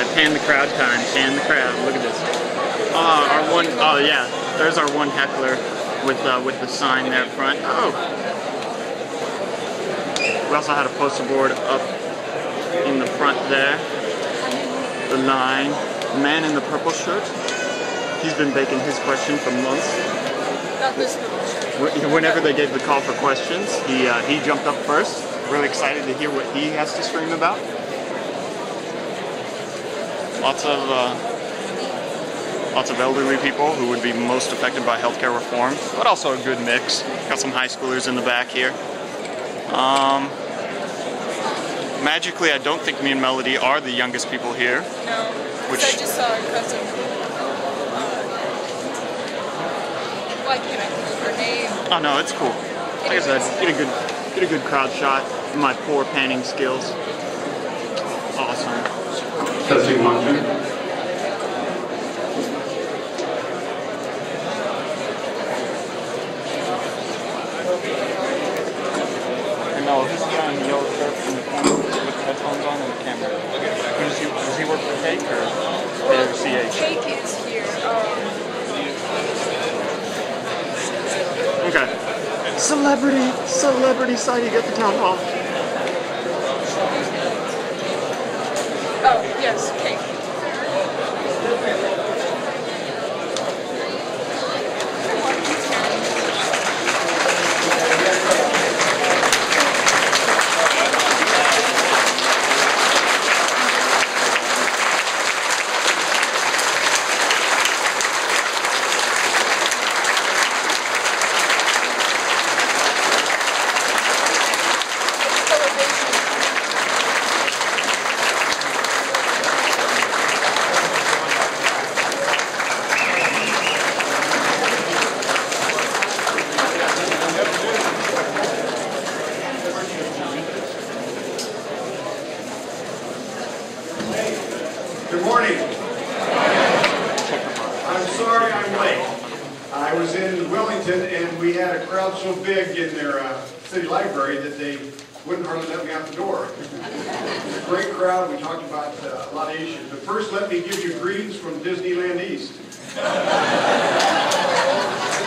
Alright, pan the crowd time. Pan the crowd. Look at this. Oh yeah, there's our one heckler with the sign there front. Oh! We also had a poster board up in the front there. The line. The man in the purple shirt. He's been baking his question for months. Not this purple shirt. Whenever they gave the call for questions, he jumped up first. Really excited to hear what he has to scream about. Lots of elderly people who would be most affected by healthcare reform, but also a good mix. Got some high schoolers in the back here. Magically, I don't think me and Melody are the youngest people here. No, which I just saw her cousin. Why can't I think of her name? Oh no, it's cool. Like I said, get a good crowd shot. My poor panning skills. Awesome. Testing 1, 2. No, who's the guy in the yellow shirt in the corner with the headphones on and the camera? Does he work for Cake or CH? Cake is here. Okay. Celebrity sighting at the town hall. Oh, yes, Cake. Good morning. I'm sorry I'm late. I was in Wellington and we had a crowd so big in their city library that they wouldn't hardly let me out the door. It was a great crowd. We talked about a lot of issues. But first, let me give you greetings from Disneyland East,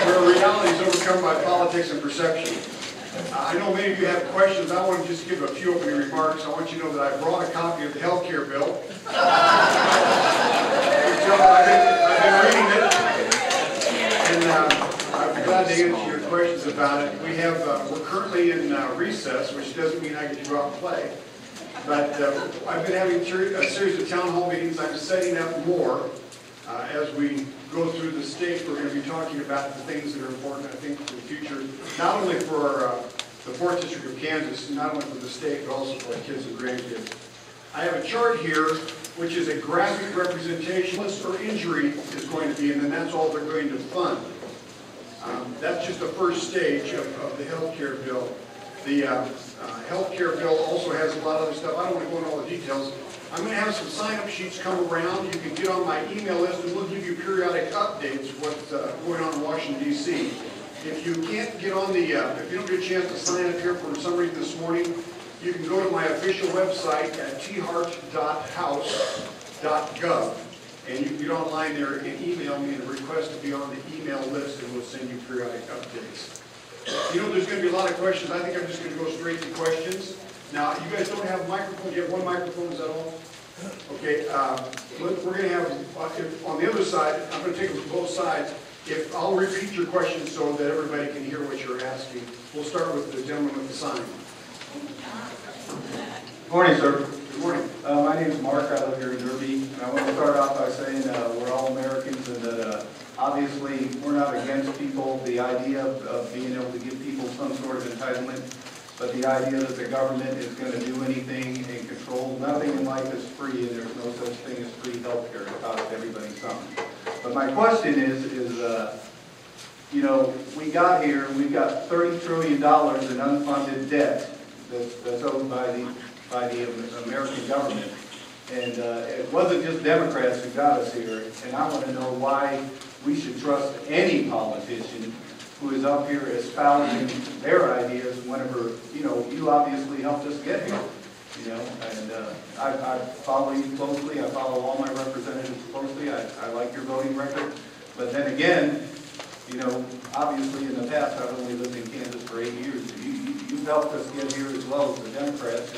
where reality is overcome by politics and perception. I know many of you have questions. I want to just give a few opening remarks. I want you to know that I brought a copy of the health care bill. I've been reading it, and I'd be glad to answer your questions about it. We're currently in recess, which doesn't mean I get to go out and play. But I've been having a series of town hall meetings. I'm setting up more as we go through the state. We're going to be talking about the things that are important, I think, for the future, not only for the 4th District of Kansas, not only for the state, but also for our kids and grandkids. I have a chart here, which is a graphic representation or injury is going to be, and then that's all they're going to fund. That's just the first stage of the health care bill. The health care bill also has a lot of other stuff. I don't want to go into all the details. I'm going to have some sign-up sheets come around. You can get on my email list, and we'll give you periodic updates of what's going on in Washington, D.C. If you can't get on if you don't get a chance to sign up here for some reason this morning, you can go to my official website at tiahrt.house.gov, and you can get online there and email me and request to be on the email list, and we'll send you periodic updates. You know, there's going to be a lot of questions. I think I'm just going to go straight to questions. Now, you guys don't have microphones. You have one microphone, is that all? Okay, we're going to have, on the other side, I'm going to take them from both sides. I'll repeat your questions so that everybody can hear what you're asking. We'll start with the gentleman with the sign. Good morning, sir. Good morning. My name is Mark. I live here in Derby. And I want to start off by saying we're all Americans and that obviously we're not against people. The idea of being able to give people some sort of entitlement, but the idea that the government is going to do anything and control, nothing in life is free, and there's no such thing as free health care. It costs everybody something. But my question is you know, we got here, we've got $30 trillion in unfunded debt that's owed by the American government. And it wasn't just Democrats who got us here, and I want to know why we should trust any politician who is up here espousing their ideas whenever, you know, you obviously helped us get here. You know, and I follow you closely. I follow all my representatives closely. I like your voting record. But then again, you know, obviously in the past, I've only lived in Kansas for 8 years. You've helped us get here as well as the Democrats,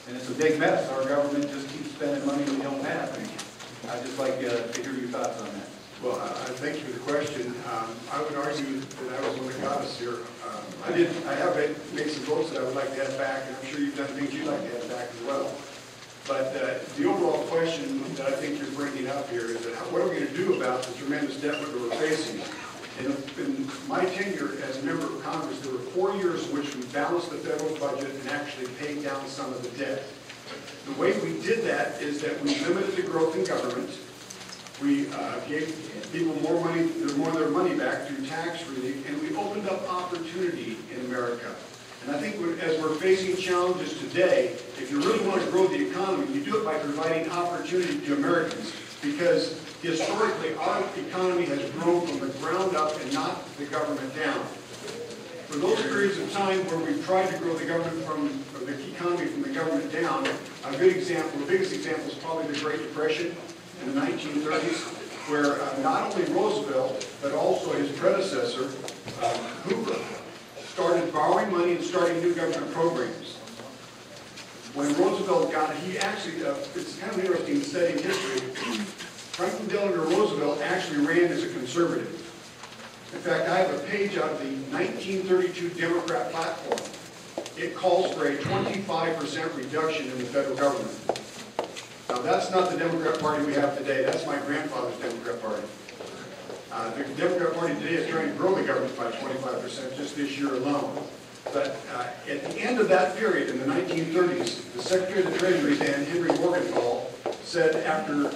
and it's a big mess. Our government just keeps spending money we don't have. And I'd just like to hear your thoughts on that. Well, I thank you for the question. I would argue that I was one that got us here. I have made some votes that I would like to have back, and I'm sure you've done things you'd like to have back as well. But the overall question that I think you're bringing up here is that what are we going to do about the tremendous debt that we're facing? In my tenure as a member of Congress, there were 4 years in which we balanced the federal budget and actually paid down some of the debt. The way we did that is that we limited the growth in government. We gave people more of their money back through tax relief, and we opened up opportunity in America. And I think as we're facing challenges today, if you really want to grow the economy, you do it by providing opportunity to Americans. Because historically, our economy has grown from the ground up and not the government down. For those periods of time where we've tried to grow the government or the economy from the government down, a good example, the biggest example is probably the Great Depression in the 1930s, where not only Roosevelt, but also his predecessor, Hoover, started borrowing money and starting new government programs. When Roosevelt got it, he actually, it's kind of interesting studying history, Franklin Delano Roosevelt actually ran as a conservative. In fact, I have a page out of the 1932 Democrat platform. It calls for a 25% reduction in the federal government. Now, that's not the Democrat Party we have today. That's my grandfather's Democrat Party. The Democrat Party today is trying to grow the government by 25% just this year alone. But at the end of that period, in the 1930s, the Secretary of the Treasury then, Henry Morgenthau, said after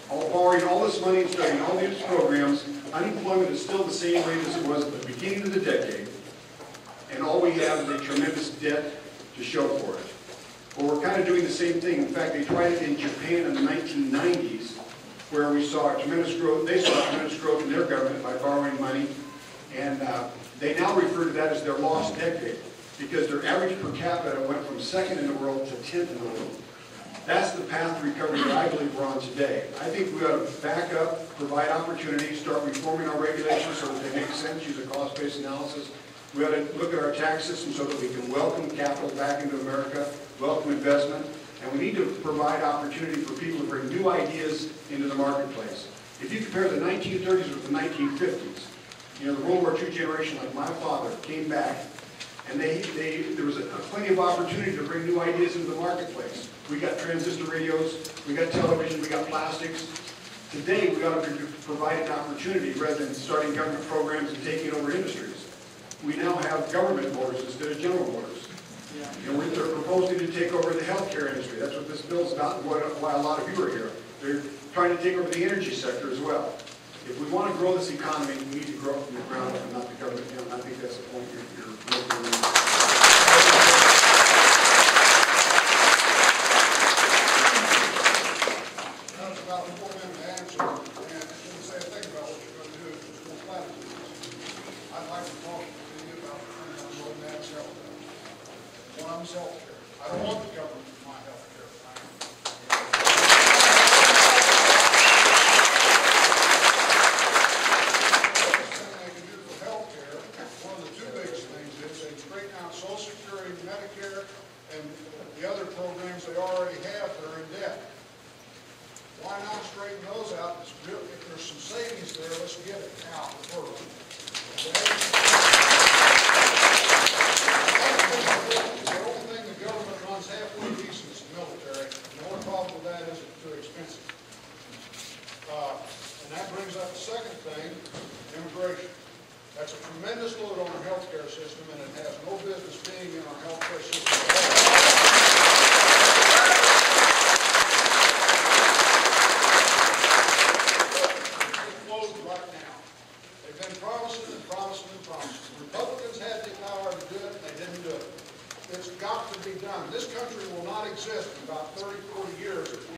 borrowing all this money and starting all these programs, unemployment is still the same rate as it was at the beginning of the decade, and all we have is a tremendous debt to show for it. Well, we're kind of doing the same thing. In fact, they tried it in Japan in the 1990s, where we saw tremendous growth. They saw tremendous growth in their government by borrowing money, and they now refer to that as their lost decade, because their average per capita went from second in the world to 10th in the world. That's the path to recovery that I believe we're on today. I think we ought to back up, provide opportunities, start reforming our regulations so that they make sense, use a cost-based analysis. We ought to look at our tax system so that we can welcome capital back into America, welcome investment, and we need to provide opportunity for people to bring new ideas into the marketplace. If you compare the 1930s with the 1950s, you know, the World War II generation like my father came back, and there was plenty of opportunity to bring new ideas into the marketplace. We got transistor radios, we got television, we got plastics. Today, we ought to provide an opportunity rather than starting government programs and taking over industries. We now have government motors instead of general motors. You know, they're proposing to take over the healthcare industry. That's what this bill's about, and why a lot of you are here. They're trying to take over the energy sector as well. If we want to grow this economy, we need to grow from the ground up and not the government down. I think that's the point you're making. That's about a 4-minute answer, and I shouldn't say a thing about what you're going to do. It's just more platitudes. I'd like to talk to you about the road man's health. One is health care. I don't want the government to my health care. Social Security, Medicare, and the other programs they already have that are in debt. Why not straighten those out? If there's some savings there, let's get it out first. Okay? The only thing the government runs halfway decent is the military. The only problem with that is it's too expensive. And that brings up the second thing, immigration. That's a tremendous load on our healthcare system, and it has no business being in our healthcare system at all.